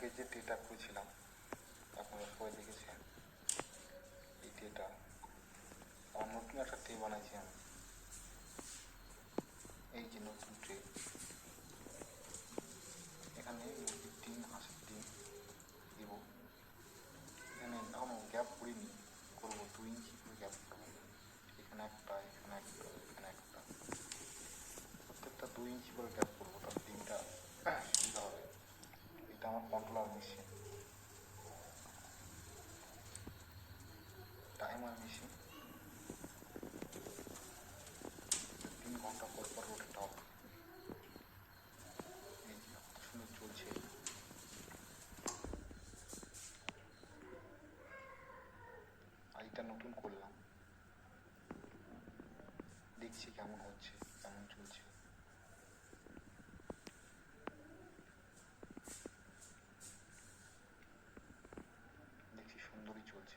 আগে যে টেটা করেছিলাম আপনারা সবাই দেখেছেন, এই টেটা আমার নতুন একটা ট্রে বানাইছি আমি। এই যে নতুন ট্রে, এখানে মুরগির ডিম, হাঁসের ডিম দেব। এখানে এখনো গ্যাপ করিনি, করবো 2 ইঞ্চি করে গ্যাপ করবো। এখানে একটা, এখানে একটা, এখানে একটা, প্রত্যেকটা 2 ইঞ্চি করে গ্যাপ করবো, তার ডিমটা সুবিধা হবে। এটা আমার কন্ট্রোলার মেশিন, টাইমার মেশিন। 3 ঘন্টা পর পর রোটেট হবে। এই যে কত সুন্দর চলছে। আর এটা নতুন করলাম, দেখছি কেমন হচ্ছে, কেমন চলছে। দেখছি সুন্দরই চলছে।